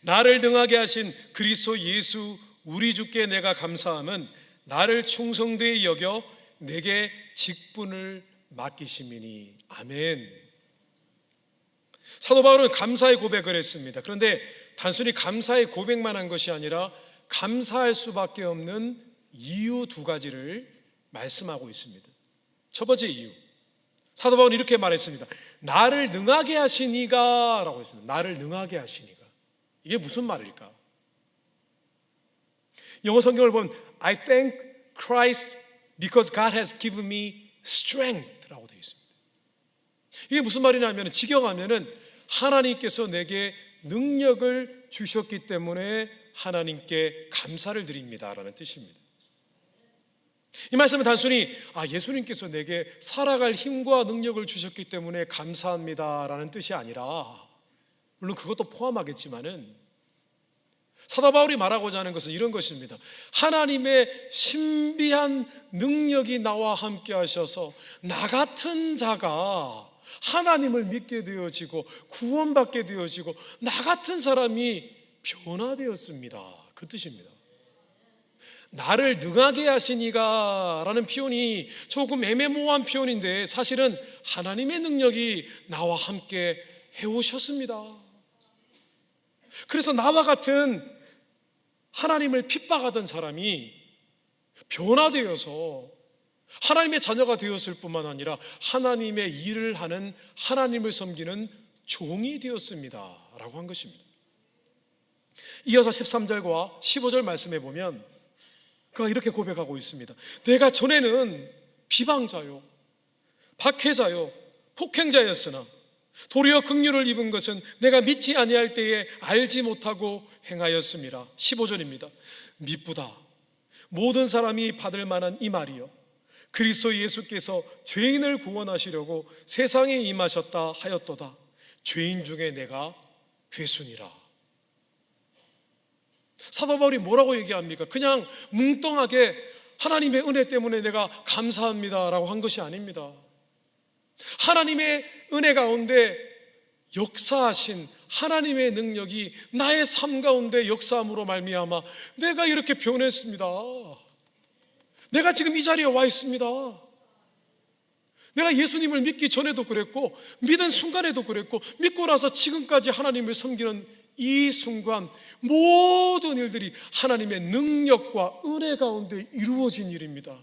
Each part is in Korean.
나를 능하게 하신 그리스도 예수 우리 주께 내가 감사함은 나를 충성되이 여겨 내게 직분을 맡기심이니. 아멘. 사도 바울은 감사의 고백을 했습니다. 그런데 단순히 감사의 고백만 한 것이 아니라 감사할 수밖에 없는 이유 두 가지를 말씀하고 있습니다. 첫 번째 이유, 사도 바울은 이렇게 말했습니다. 나를 능하게 하시니가 라고 했습니다. 나를 능하게 하시니가. 이게 무슨 말일까? 영어 성경을 보면 I thank Christ because God has given me strength 라고 되어 있습니다. 이게 무슨 말이냐면, 직역하면은 하나님께서 내게 능력을 주셨기 때문에 하나님께 감사를 드립니다 라는 뜻입니다. 이 말씀은 단순히 예수님께서 내게 살아갈 힘과 능력을 주셨기 때문에 감사합니다 라는 뜻이 아니라, 물론 그것도 포함하겠지만은 사도 바울이 말하고자 하는 것은 이런 것입니다. 하나님의 신비한 능력이 나와 함께 하셔서 나 같은 자가 하나님을 믿게 되어지고 구원받게 되어지고 나 같은 사람이 변화되었습니다. 그 뜻입니다. 나를 능하게 하시니가 라는 표현이 조금 애매모호한 표현인데 사실은 하나님의 능력이 나와 함께 해오셨습니다. 그래서 나와 같은 하나님을 핍박하던 사람이 변화되어서 하나님의 자녀가 되었을 뿐만 아니라 하나님의 일을 하는, 하나님을 섬기는 종이 되었습니다 라고 한 것입니다. 이어서 13절과 15절 말씀해 보면 그가 이렇게 고백하고 있습니다. 내가 전에는 비방자요, 박해자요, 폭행자였으나 도리어 긍휼을 입은 것은 내가 믿지 아니할 때에 알지 못하고 행하였음이라. 15절입니다. 미쁘다 모든 사람이 받을 만한 이 말이요, 그리스도 예수께서 죄인을 구원하시려고 세상에 임하셨다 하였도다. 죄인 중에 내가 괴순이라. 사도 바울이 뭐라고 얘기합니까? 그냥 뭉뚱하게 하나님의 은혜 때문에 내가 감사합니다 라고 한 것이 아닙니다. 하나님의 은혜 가운데 역사하신 하나님의 능력이 나의 삶 가운데 역사함으로 말미암아 내가 이렇게 변했습니다. 내가 지금 이 자리에 와 있습니다. 내가 예수님을 믿기 전에도 그랬고 믿은 순간에도 그랬고 믿고 나서 지금까지 하나님을 섬기는 이 순간 모든 일들이 하나님의 능력과 은혜 가운데 이루어진 일입니다.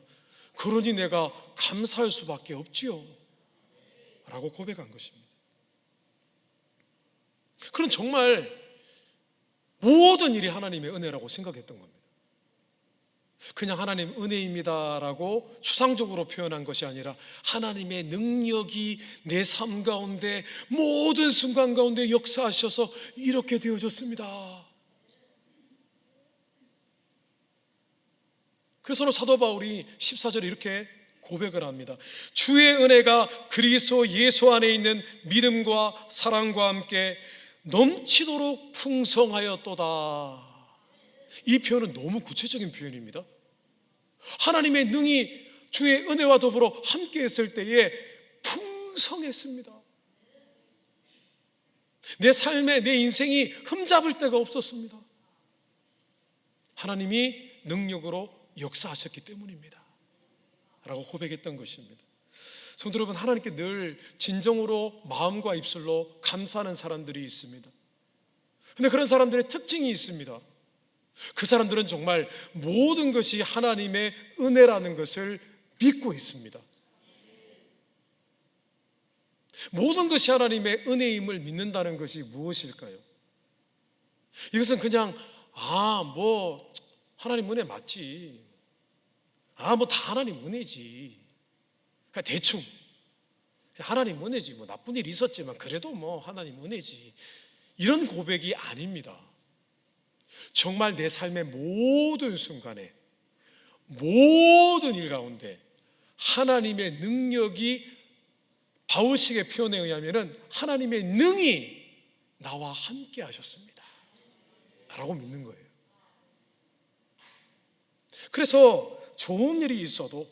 그러니 내가 감사할 수밖에 없지요 라고 고백한 것입니다. 그런 정말 모든 일이 하나님의 은혜라고 생각했던 겁니다. 그냥 하나님 은혜입니다 라고 추상적으로 표현한 것이 아니라 하나님의 능력이 내 삶 가운데 모든 순간 가운데 역사하셔서 이렇게 되어졌습니다. 그래서 사도 바울이 14절에 이렇게 고백을 합니다. 주의 은혜가 그리스도 예수 안에 있는 믿음과 사랑과 함께 넘치도록 풍성하였도다. 이 표현은 너무 구체적인 표현입니다. 하나님의 능이 주의 은혜와 더불어 함께 했을 때에 풍성했습니다. 내 삶에, 내 인생이 흠잡을 데가 없었습니다. 하나님이 능력으로 역사하셨기 때문입니다 라고 고백했던 것입니다. 성도 여러분, 하나님께 늘 진정으로 마음과 입술로 감사하는 사람들이 있습니다. 그런데 그런 사람들의 특징이 있습니다. 그 사람들은 정말 모든 것이 하나님의 은혜라는 것을 믿고 있습니다. 모든 것이 하나님의 은혜임을 믿는다는 것이 무엇일까요? 이것은 그냥 하나님 은혜 맞지, 다 하나님 은혜지, 그냥 대충 하나님 은혜지, 나쁜 일이 있었지만 그래도 하나님 은혜지, 이런 고백이 아닙니다. 정말 내 삶의 모든 순간에, 모든 일 가운데 하나님의 능력이, 바울식의 표현에 의하면 하나님의 능이 나와 함께 하셨습니다 라고 믿는 거예요. 그래서 좋은 일이 있어도,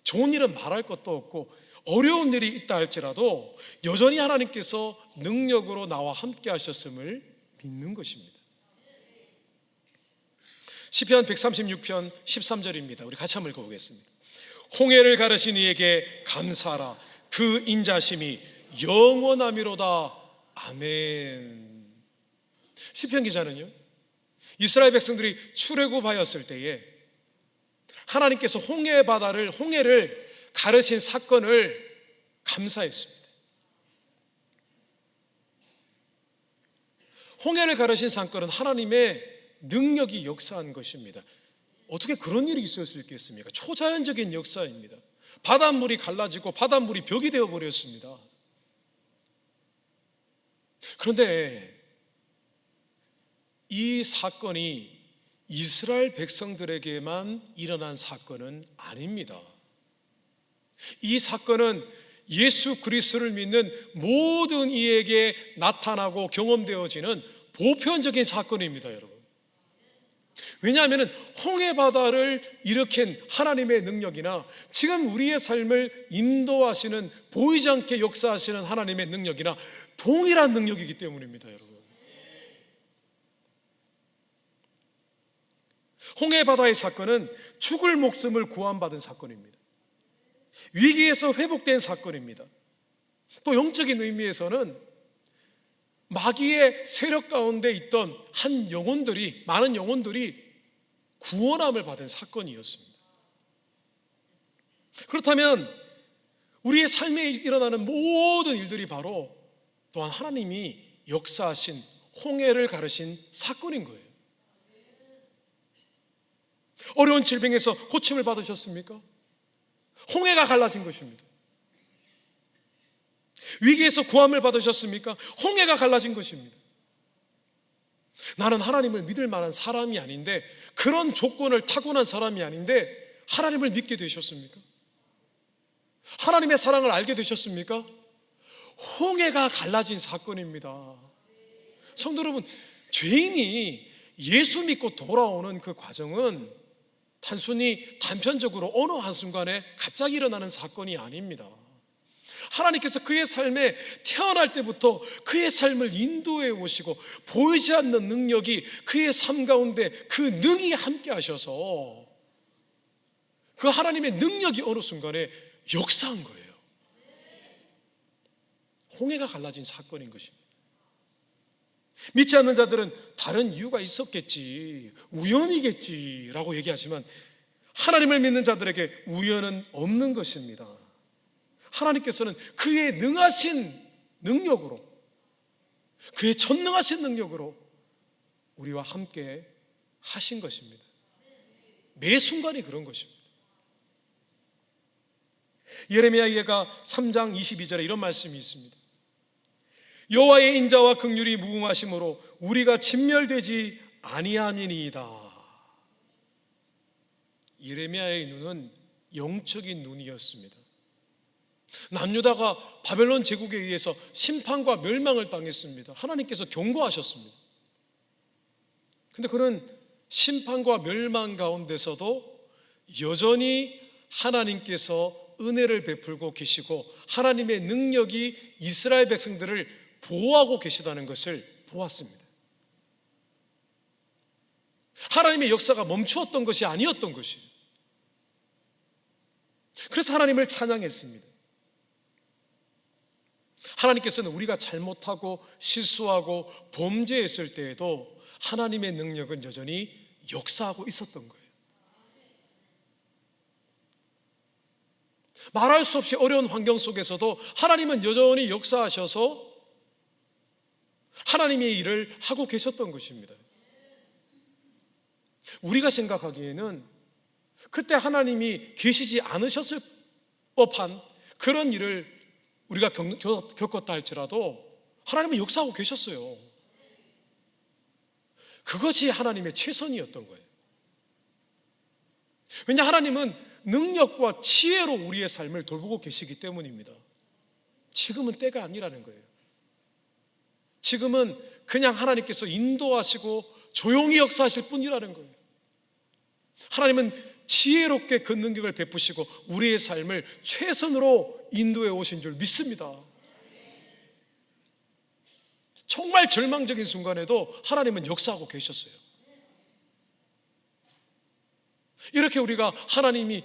좋은 일은 말할 것도 없고 어려운 일이 있다 할지라도 여전히 하나님께서 능력으로 나와 함께 하셨음을 믿는 것입니다. 시편 136편 13절입니다. 우리 같이 한번 읽어보겠습니다. 홍해를 가르신 이에게 감사하라. 그 인자심이 영원하미로다. 아멘. 시편 기자는요, 이스라엘 백성들이 출애굽하였을 때에 하나님께서 홍해를 가르신 사건을 감사했습니다. 홍해를 가르신 사건은 하나님의 능력이 역사한 것입니다. 어떻게 그런 일이 있을 수 있겠습니까? 초자연적인 역사입니다. 바닷물이 갈라지고 바닷물이 벽이 되어버렸습니다. 그런데 이 사건이 이스라엘 백성들에게만 일어난 사건은 아닙니다. 이 사건은 예수 그리스도를 믿는 모든 이에게 나타나고 경험되어지는 보편적인 사건입니다, 여러분. 왜냐하면 홍해 바다를 일으킨 하나님의 능력이나 지금 우리의 삶을 인도하시는, 보이지 않게 역사하시는 하나님의 능력이나 동일한 능력이기 때문입니다, 여러분. 홍해 바다의 사건은 죽을 목숨을 구원받은 사건입니다. 위기에서 회복된 사건입니다. 또 영적인 의미에서는 마귀의 세력 가운데 있던 많은 영혼들이 구원함을 받은 사건이었습니다. 그렇다면 우리의 삶에 일어나는 모든 일들이 바로 또한 하나님이 역사하신 홍해를 가르신 사건인 거예요. 어려운 질병에서 고침을 받으셨습니까? 홍해가 갈라진 것입니다. 위기에서 구함을 받으셨습니까? 홍해가 갈라진 것입니다. 나는 하나님을 믿을 만한 사람이 아닌데, 그런 조건을 타고난 사람이 아닌데 하나님을 믿게 되셨습니까? 하나님의 사랑을 알게 되셨습니까? 홍해가 갈라진 사건입니다. 성도 여러분, 죄인이 예수 믿고 돌아오는 그 과정은 단순히 단편적으로 어느 한순간에 갑자기 일어나는 사건이 아닙니다. 하나님께서 그의 삶에 태어날 때부터 그의 삶을 인도해 오시고 보이지 않는 능력이 그의 삶 가운데 그 능이 함께 하셔서 그 하나님의 능력이 어느 순간에 역사한 거예요. 홍해가 갈라진 사건인 것입니다. 믿지 않는 자들은 다른 이유가 있었겠지, 우연이겠지라고 얘기하지만 하나님을 믿는 자들에게 우연은 없는 것입니다. 하나님께서는 그의 능하신 능력으로, 그의 전능하신 능력으로 우리와 함께 하신 것입니다. 매 순간이 그런 것입니다. 예레미야가 3장 22절에 이런 말씀이 있습니다. 여호와의 인자와 긍휼이 무궁하심으로 우리가 진멸되지 아니함이니이다. 예레미야의 눈은 영적인 눈이었습니다. 남유다가 바벨론 제국에 의해서 심판과 멸망을 당했습니다. 하나님께서 경고하셨습니다. 그런데 그런 심판과 멸망 가운데서도 여전히 하나님께서 은혜를 베풀고 계시고 하나님의 능력이 이스라엘 백성들을 보호하고 계시다는 것을 보았습니다. 하나님의 역사가 멈추었던 것이 아니었던 것이에요. 그래서 하나님을 찬양했습니다. 하나님께서는 우리가 잘못하고 실수하고 범죄했을 때에도 하나님의 능력은 여전히 역사하고 있었던 거예요. 말할 수 없이 어려운 환경 속에서도 하나님은 여전히 역사하셔서 하나님의 일을 하고 계셨던 것입니다. 우리가 생각하기에는 그때 하나님이 계시지 않으셨을 법한 그런 일을 우리가 겪었다 할지라도 하나님은 역사하고 계셨어요. 그것이 하나님의 최선이었던 거예요. 왜냐, 하나님은 능력과 지혜로 우리의 삶을 돌보고 계시기 때문입니다. 지금은 때가 아니라는 거예요. 지금은 그냥 하나님께서 인도하시고 조용히 역사하실 뿐이라는 거예요. 하나님은 지혜롭게 그 능력을 베푸시고 우리의 삶을 최선으로 인도해 오신 줄 믿습니다. 정말 절망적인 순간에도 하나님은 역사하고 계셨어요. 이렇게 우리가 하나님이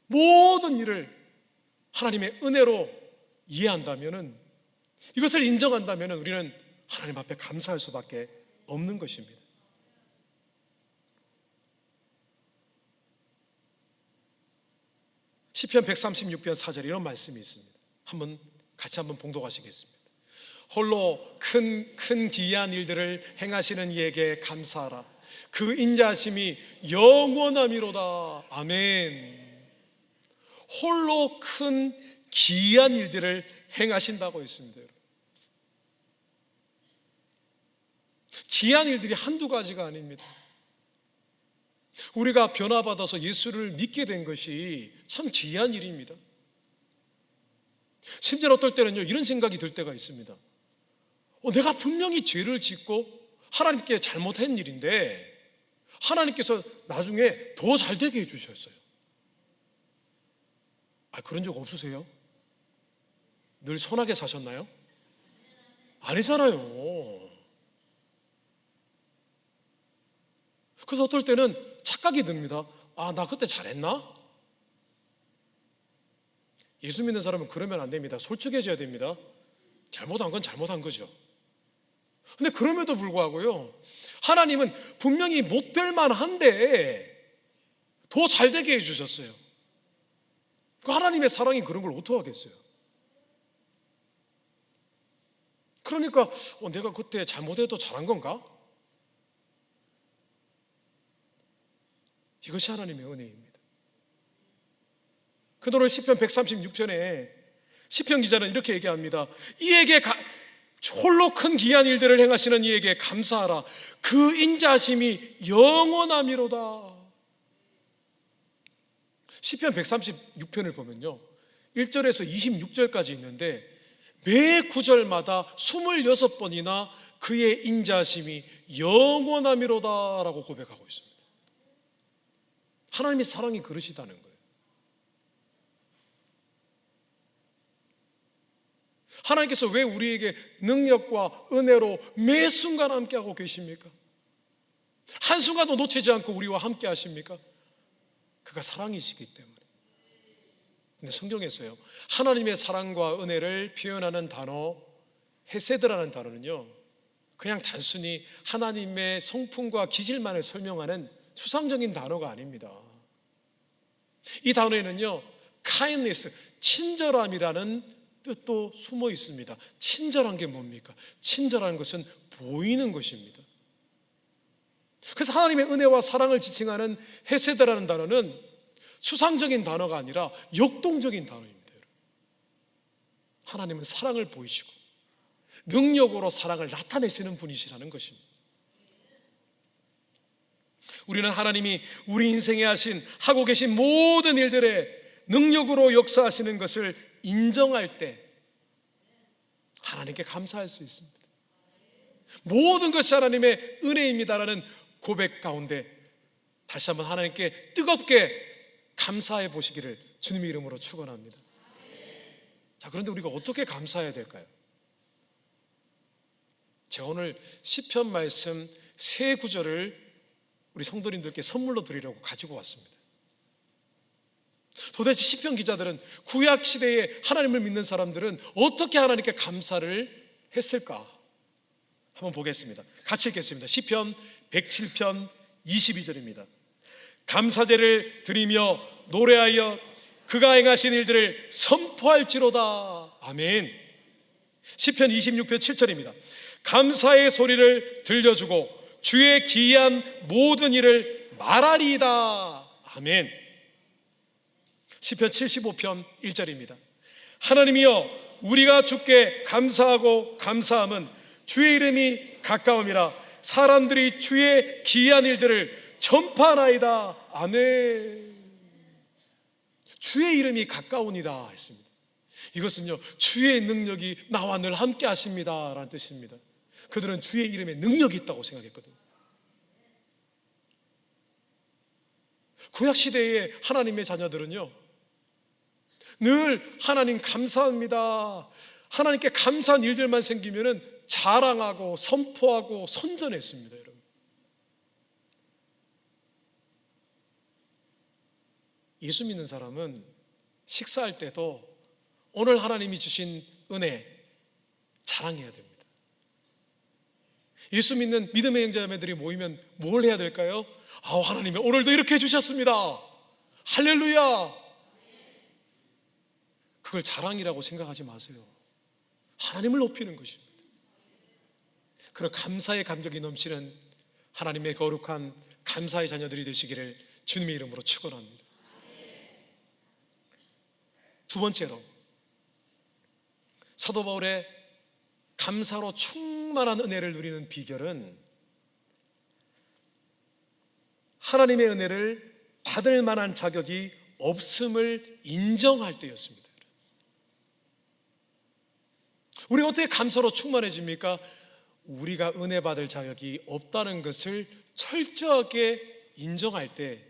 모든 일을 하나님의 은혜로 이해한다면, 이것을 인정한다면 우리는 하나님 앞에 감사할 수밖에 없는 것입니다. 시편 136편 4절에 이런 말씀이 있습니다. 같이 한번 봉독하시겠습니다. 홀로 큰 기이한 일들을 행하시는 이에게 감사하라. 그 인자하심이 영원함이로다. 아멘. 홀로 큰 기이한 일들을 행하신다고 했습니다. 기이한 일들이 한두 가지가 아닙니다. 우리가 변화받아서 예수를 믿게 된 것이 참 기이한 일입니다. 심지어 어떨 때는요, 이런 생각이 들 때가 있습니다. 내가 분명히 죄를 짓고 하나님께 잘못한 일인데 하나님께서 나중에 더 잘되게 해주셨어요. 그런 적 없으세요? 늘 선하게 사셨나요? 아니잖아요. 그래서 어떨 때는 착각이 듭니다. 나 그때 잘했나? 예수 믿는 사람은 그러면 안 됩니다. 솔직해져야 됩니다. 잘못한 건 잘못한 거죠. 근데 그럼에도 불구하고요, 하나님은 분명히 못될 만한데 더 잘되게 해주셨어요. 그 하나님의 사랑이 그런 걸 어떻게 하겠어요? 그러니까 내가 그때 잘못해도 잘한 건가? 이것이 하나님의 은혜입니다. 그동안 시편 136편에 시편 기자는 이렇게 얘기합니다. 이에게 홀로 큰 기이한 일들을 행하시는 이에게 감사하라. 그 인자하심이 영원함이로다. 시편 136편을 보면요, 1절에서 26절까지 있는데 매 구절마다 26번이나 그의 인자하심이 영원함이로다 라고 고백하고 있습니다. 하나님의 사랑이 그러시다는 거예요. 하나님께서 왜 우리에게 능력과 은혜로 매 순간 함께하고 계십니까? 한순간도 놓치지 않고 우리와 함께 하십니까? 그가 사랑이시기 때문에. 근데 성경에서요, 하나님의 사랑과 은혜를 표현하는 단어 헤세드라는 단어는요, 그냥 단순히 하나님의 성품과 기질만을 설명하는 수상적인 단어가 아닙니다. 이 단어에는요, kindness, 친절함이라는 뜻도 숨어 있습니다. 친절한 게 뭡니까? 친절한 것은 보이는 것입니다. 그래서 하나님의 은혜와 사랑을 지칭하는 헤세드라는 단어는 추상적인 단어가 아니라 역동적인 단어입니다. 하나님은 사랑을 보이시고 능력으로 사랑을 나타내시는 분이시라는 것입니다. 우리는 하나님이 우리 인생에 하고 계신 모든 일들에 능력으로 역사하시는 것을 인정할 때 하나님께 감사할 수 있습니다. 모든 것이 하나님의 은혜입니다라는 고백 가운데 다시 한번 하나님께 뜨겁게 감사해 보시기를 주님의 이름으로 축원합니다. 자, 그런데 우리가 어떻게 감사해야 될까요? 제가 오늘 시편 말씀 세 구절을 우리 성도님들께 선물로 드리려고 가지고 왔습니다. 도대체 시편 기자들은 구약 시대에 하나님을 믿는 사람들은 어떻게 하나님께 감사를 했을까? 한번 보겠습니다. 같이 읽겠습니다. 시편 107편 22절입니다. 감사제를 드리며 노래하여 그가 행하신 일들을 선포할지로다. 아멘. 시편 26편 7절입니다. 감사의 소리를 들려주고 주의 기이한 모든 일을 말하리이다. 아멘. 시편 75편 1절입니다. 하나님이여, 우리가 주께 감사하고 감사함은 주의 이름이 가까움이라 사람들이 주의 기이한 일들을 전파하나이다. 아멘. 주의 이름이 가까우니다 했습니다. 이것은요, 주의 능력이 나와 늘 함께 하십니다 라는 뜻입니다. 그들은 주의 이름에 능력이 있다고 생각했거든요. 구약시대의 하나님의 자녀들은요, 늘 하나님 감사합니다, 하나님께 감사한 일들만 생기면 자랑하고 선포하고 선전했습니다. 여러분, 예수 믿는 사람은 식사할 때도 오늘 하나님이 주신 은혜 자랑해야 됩니다. 예수 믿는 믿음의 형제자매들이 모이면 뭘 해야 될까요? 하나님이 오늘도 이렇게 해주셨습니다. 할렐루야. 그걸 자랑이라고 생각하지 마세요. 하나님을 높이는 것입니다. 그런 감사의 감격이 넘치는 하나님의 거룩한 감사의 자녀들이 되시기를 주님의 이름으로 축원합니다. 두 번째로, 사도 바울의 감사로 충만한 은혜를 누리는 비결은 하나님의 은혜를 받을 만한 자격이 없음을 인정할 때였습니다. 우리가 어떻게 감사로 충만해집니까? 우리가 은혜 받을 자격이 없다는 것을 철저하게 인정할 때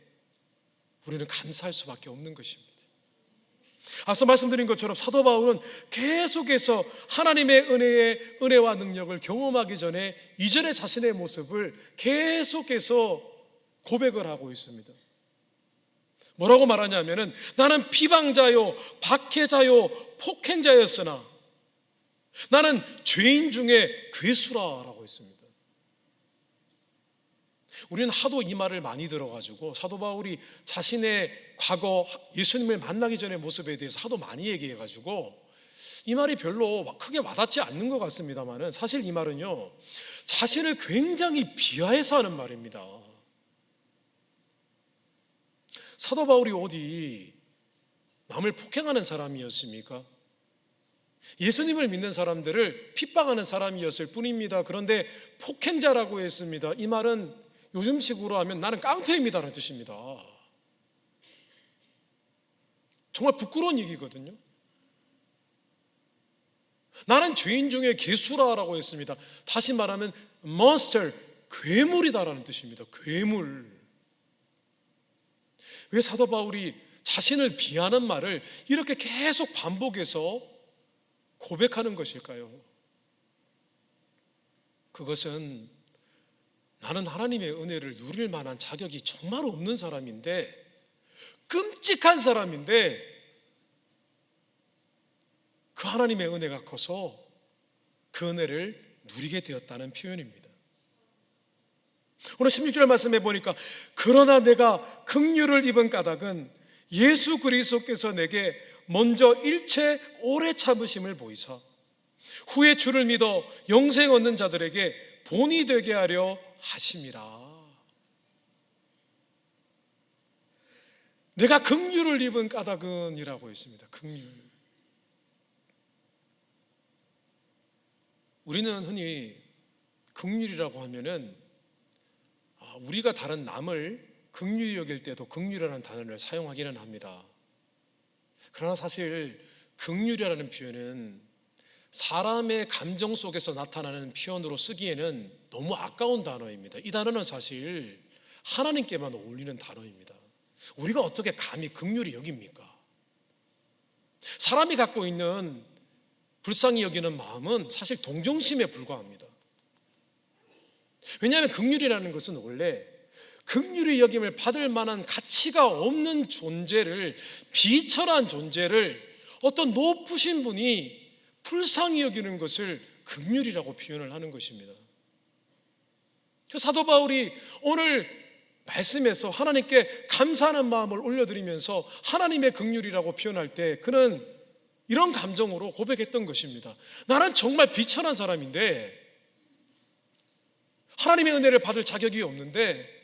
우리는 감사할 수밖에 없는 것입니다. 앞서 말씀드린 것처럼 사도 바울은 계속해서 하나님의 은혜와 능력을 경험하기 전에 이전의 자신의 모습을 계속해서 고백을 하고 있습니다. 뭐라고 말하냐면은 나는 비방자요, 박해자요, 폭행자였으나 나는 죄인 중에 괴수라라고 했습니다. 우리는 하도 이 말을 많이 들어가지고 사도 바울이 자신의 과거 예수님을 만나기 전의 모습에 대해서 하도 많이 얘기해가지고 이 말이 별로 크게 와닿지 않는 것 같습니다만은 사실 이 말은요, 자신을 굉장히 비하해서 하는 말입니다. 사도 바울이 어디 남을 폭행하는 사람이었습니까? 예수님을 믿는 사람들을 핍박하는 사람이었을 뿐입니다. 그런데 폭행자라고 했습니다. 이 말은 요즘식으로 하면 나는 깡패입니다라는 뜻입니다. 정말 부끄러운 얘기거든요. 나는 죄인 중에 괴수라라고 했습니다. 다시 말하면 monster, 괴물이다라는 뜻입니다. 괴물. 왜 사도 바울이 자신을 비하는 말을 이렇게 계속 반복해서 고백하는 것일까요? 그것은 나는 하나님의 은혜를 누릴 만한 자격이 정말 없는 사람인데, 끔찍한 사람인데 그 하나님의 은혜가 커서 그 은혜를 누리게 되었다는 표현입니다. 오늘 16절 말씀해 보니까 그러나 내가 긍휼을 입은 까닭은 예수 그리스도께서 내게 먼저 일체 오래 참으심을 보이사 후에 주를 믿어 영생 얻는 자들에게 본이 되게 하려 하심이라. 내가 긍휼을 입은 까닭은 이라고 했습니다. 긍휼. 우리는 흔히 긍휼이라고 하면은 우리가 다른 남을 긍휼히 여길 때도 긍휼이라는 단어를 사용하기는 합니다. 그러나 사실 긍휼이라는 표현은 사람의 감정 속에서 나타나는 표현으로 쓰기에는 너무 아까운 단어입니다. 이 단어는 사실 하나님께만 어울리는 단어입니다. 우리가 어떻게 감히 긍휼히 여깁니까? 사람이 갖고 있는 불쌍히 여기는 마음은 사실 동정심에 불과합니다. 왜냐하면 긍휼이라는 것은 원래 긍휼히 여김을 받을 만한 가치가 없는 존재를, 비천한 존재를 어떤 높으신 분이 불쌍히 여기는 것을 긍휼이라고 표현을 하는 것입니다. 사도 바울이 오늘 말씀에서 하나님께 감사하는 마음을 올려드리면서 하나님의 긍휼이라고 표현할 때 그는 이런 감정으로 고백했던 것입니다. 나는 정말 비천한 사람인데 하나님의 은혜를 받을 자격이 없는데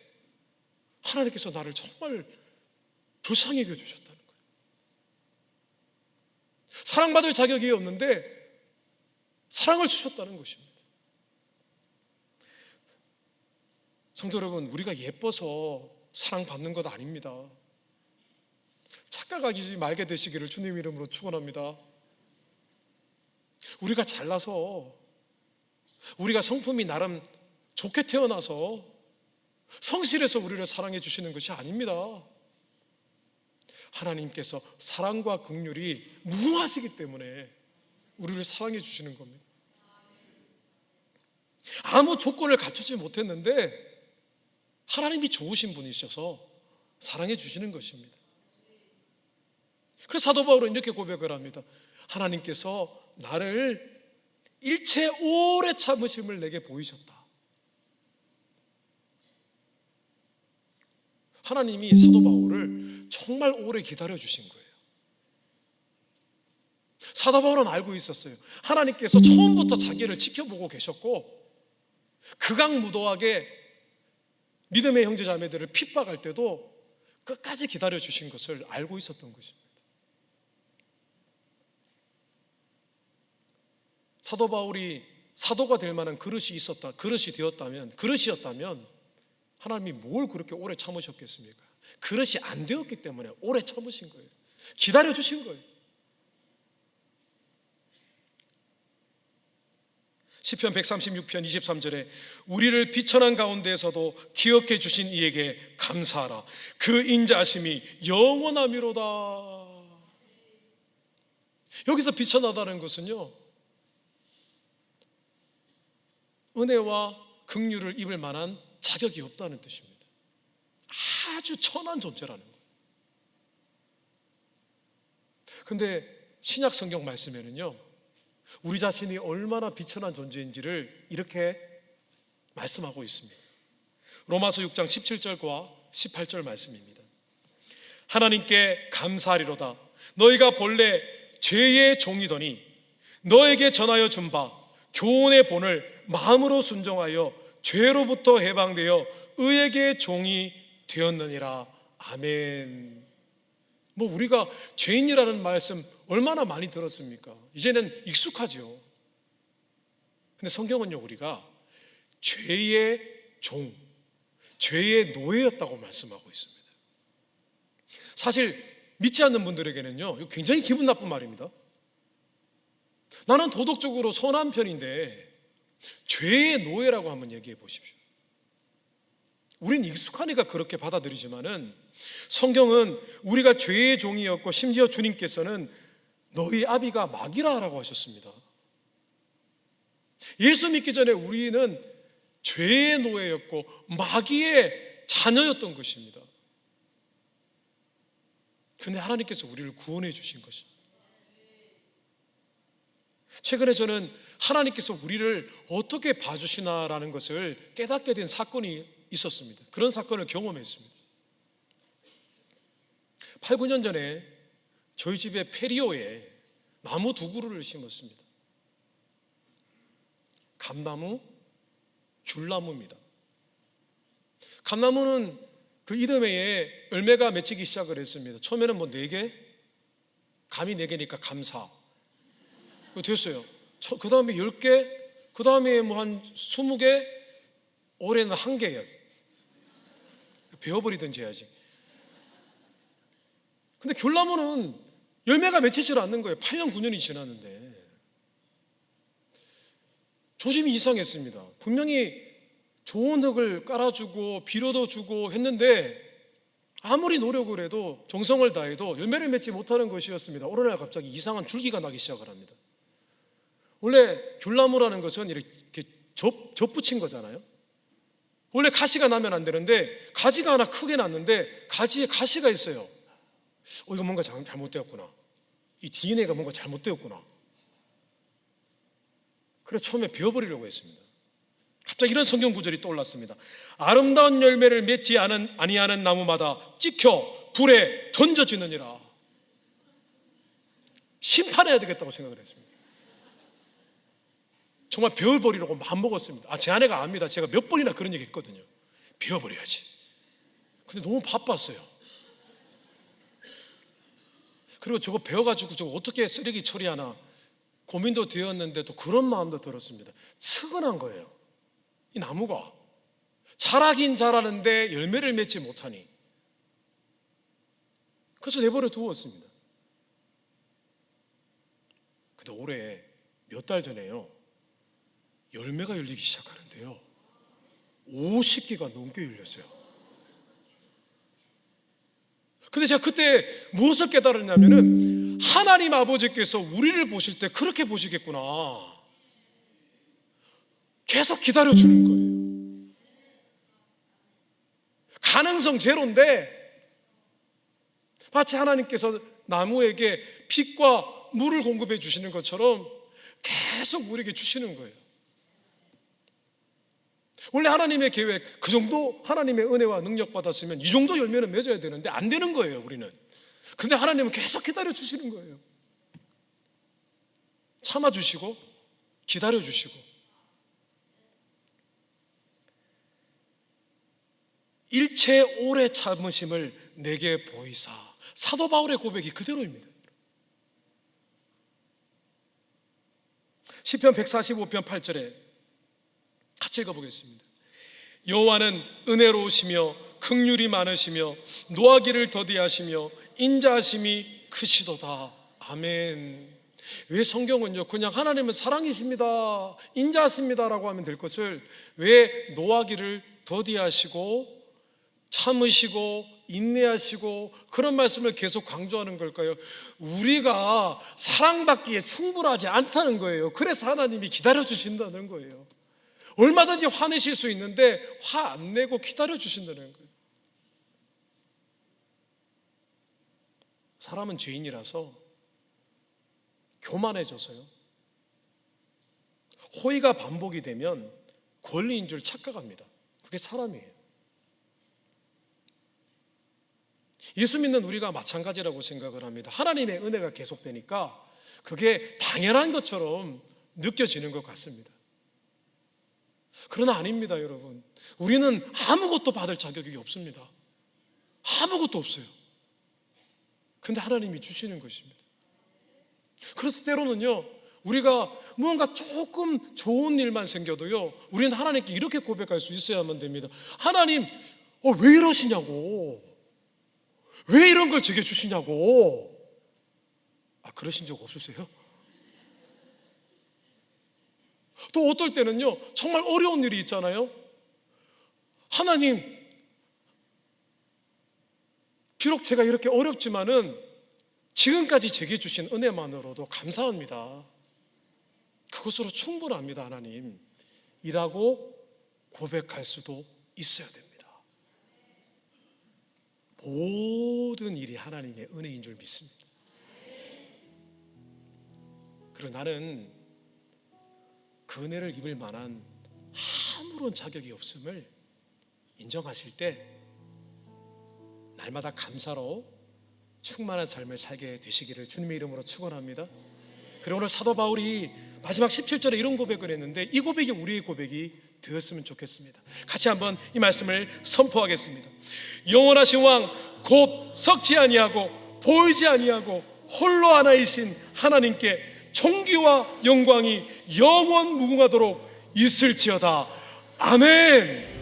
하나님께서 나를 정말 불쌍히 여겨주셨다는 거예요. 사랑받을 자격이 없는데 사랑을 주셨다는 것입니다. 성도 여러분, 우리가 예뻐서 사랑받는 것 아닙니다. 착각하지 말게 되시기를 주님 이름으로 축원합니다. 우리가 잘나서, 우리가 성품이 나름 좋게 태어나서 성실해서 우리를 사랑해 주시는 것이 아닙니다. 하나님께서 사랑과 긍휼이 무궁하시기 때문에 우리를 사랑해 주시는 겁니다. 아무 조건을 갖추지 못했는데 하나님이 좋으신 분이셔서 사랑해 주시는 것입니다. 그래서 사도 바울은 이렇게 고백을 합니다. 하나님께서 나를 일체 오래 참으심을 내게 보이셨다. 하나님이 사도 바울을 정말 오래 기다려 주신 거예요. 사도 바울은 알고 있었어요. 하나님께서 처음부터 자기를 지켜보고 계셨고, 극악무도하게 믿음의 형제 자매들을 핍박할 때도 끝까지 기다려 주신 것을 알고 있었던 것입니다. 사도 바울이 사도가 될 만한 그릇이었다면 하나님이 뭘 그렇게 오래 참으셨겠습니까? 그릇이 안 되었기 때문에 오래 참으신 거예요. 기다려 주신 거예요. 시편 136편 23절에 우리를 비천한 가운데에서도 기억해 주신 이에게 감사하라. 그 인자하심이 영원하미로다. 여기서 비천하다는 것은요, 은혜와 긍휼을 입을 만한 자격이 없다는 뜻입니다. 아주 천한 존재라는 거예요. 근데 신약 성경 말씀에는요, 우리 자신이 얼마나 비천한 존재인지를 이렇게 말씀하고 있습니다. 로마서 6장 17절과 18절 말씀입니다. 하나님께 감사하리로다. 너희가 본래 죄의 종이더니 너에게 전하여 준 바 교훈의 본을 마음으로 순종하여 죄로부터 해방되어 의에게 종이 되었느니라. 아멘. 우리가 죄인이라는 말씀 얼마나 많이 들었습니까? 이제는 익숙하죠. 근데 성경은요, 우리가 죄의 종, 죄의 노예였다고 말씀하고 있습니다. 사실 믿지 않는 분들에게는요, 이거 굉장히 기분 나쁜 말입니다. 나는 도덕적으로 선한 편인데 죄의 노예라고 한번 얘기해 보십시오. 우린 익숙하니까 그렇게 받아들이지만은 성경은 우리가 죄의 종이었고, 심지어 주님께서는 너희 아비가 마귀라라고 하셨습니다. 예수 믿기 전에 우리는 죄의 노예였고 마귀의 자녀였던 것입니다. 근데 하나님께서 우리를 구원해 주신 것입니다. 최근에 저는 하나님께서 우리를 어떻게 봐주시나라는 것을 깨닫게 된 사건이 있었습니다. 그런 사건을 경험했습니다. 8, 9년 전에 저희 집에 페리오에 나무 2그루를 심었습니다. 감나무, 귤나무입니다. 감나무는 그 이듬해에 열매가 맺히기 시작을 했습니다. 처음에는 4개, 감이 4개니까 감사 됐어요. 그 다음에 10개, 그 다음에 한 20개, 올해는 1개였어요. 베어버리든지 해야지. 근데 귤나무는 열매가 맺히질 않는 거예요. 8년, 9년이 지났는데. 조짐이 이상했습니다. 분명히 좋은 흙을 깔아주고 비료도 주고 했는데 아무리 노력을 해도, 정성을 다해도 열매를 맺지 못하는 것이었습니다. 어느 날 갑자기 이상한 줄기가 나기 시작을 합니다. 원래 귤나무라는 것은 이렇게 접붙인 거잖아요. 원래 가시가 나면 안 되는데 가지가 하나 크게 났는데 가지에 가시가 있어요. 이거 뭔가 잘못되었구나. 이 DNA가 뭔가 잘못되었구나. 그래서 처음에 베어버리려고 했습니다. 갑자기 이런 성경 구절이 떠올랐습니다. 아름다운 열매를 맺지 아니하는 나무마다 찍혀 불에 던져지느니라. 심판해야 되겠다고 생각을 했습니다. 정말 베어버리려고 마음먹었습니다. 제 아내가 압니다. 제가 몇 번이나 그런 얘기 했거든요. 베어버려야지. 근데 너무 바빴어요. 그리고 저거 베어가지고 저거 어떻게 쓰레기 처리하나 고민도 되었는데도 그런 마음도 들었습니다. 측은한 거예요. 이 나무가 자라긴 자라는데 열매를 맺지 못하니. 그래서 내버려 두었습니다. 근데 올해 몇 달 전에요, 열매가 열리기 시작하는데요, 50개가 넘게 열렸어요. 근데 제가 그때 무엇을 깨달았냐면은 하나님 아버지께서 우리를 보실 때 그렇게 보시겠구나. 계속 기다려주는 거예요. 가능성 제로인데 마치 하나님께서 나무에게 빛과 물을 공급해 주시는 것처럼 계속 우리에게 주시는 거예요. 원래 하나님의 계획, 그 정도 하나님의 은혜와 능력 받았으면 이 정도 열매는 맺어야 되는데 안 되는 거예요, 우리는. 근데 하나님은 계속 기다려 주시는 거예요. 참아 주시고 기다려 주시고. 일체 오래 참으심을 내게 보이사. 사도 바울의 고백이 그대로입니다. 시편 145편 8절에 같이 읽어보겠습니다. 여호와는 은혜로우시며 긍휼이 많으시며 노하기를 더디하시며 인자하심이 크시도다. 아멘. 왜 성경은요 그냥 하나님은 사랑이십니다, 인자하십니다라고 하면 될 것을 왜 노하기를 더디하시고 참으시고 인내하시고 그런 말씀을 계속 강조하는 걸까요? 우리가 사랑받기에 충분하지 않다는 거예요. 그래서 하나님이 기다려주신다는 거예요. 얼마든지 화내실 수 있는데 화 안 내고 기다려주신다는 거예요. 사람은 죄인이라서 교만해져서요, 호의가 반복이 되면 권리인 줄 착각합니다. 그게 사람이에요. 예수 믿는 우리가 마찬가지라고 생각을 합니다. 하나님의 은혜가 계속되니까 그게 당연한 것처럼 느껴지는 것 같습니다. 그러나 아닙니다, 여러분. 우리는 아무것도 받을 자격이 없습니다. 아무것도 없어요. 근데 하나님이 주시는 것입니다. 그래서 때로는요 우리가 무언가 조금 좋은 일만 생겨도요 우리는 하나님께 이렇게 고백할 수 있어야만 됩니다. 하나님 왜 이러시냐고, 왜 이런 걸 제게 주시냐고. 그러신 적 없으세요? 또 어떨 때는요 정말 어려운 일이 있잖아요. 하나님, 비록 제가 이렇게 어렵지만은 지금까지 제게 주신 은혜만으로도 감사합니다, 그것으로 충분합니다 하나님 이라고 고백할 수도 있어야 됩니다. 모든 일이 하나님의 은혜인 줄 믿습니다. 그리고 나는 그 은혜를 입을 만한 아무런 자격이 없음을 인정하실 때 날마다 감사로 충만한 삶을 살게 되시기를 주님의 이름으로 축원합니다. 그리고 오늘 사도 바울이 마지막 17절에 이런 고백을 했는데 이 고백이 우리의 고백이 되었으면 좋겠습니다. 같이 한번 이 말씀을 선포하겠습니다. 영원하신 왕 곧 썩지 아니하고 보이지 아니하고 홀로 하나이신 하나님께 존귀와 영광이 영원 무궁하도록 있을지어다. 아멘.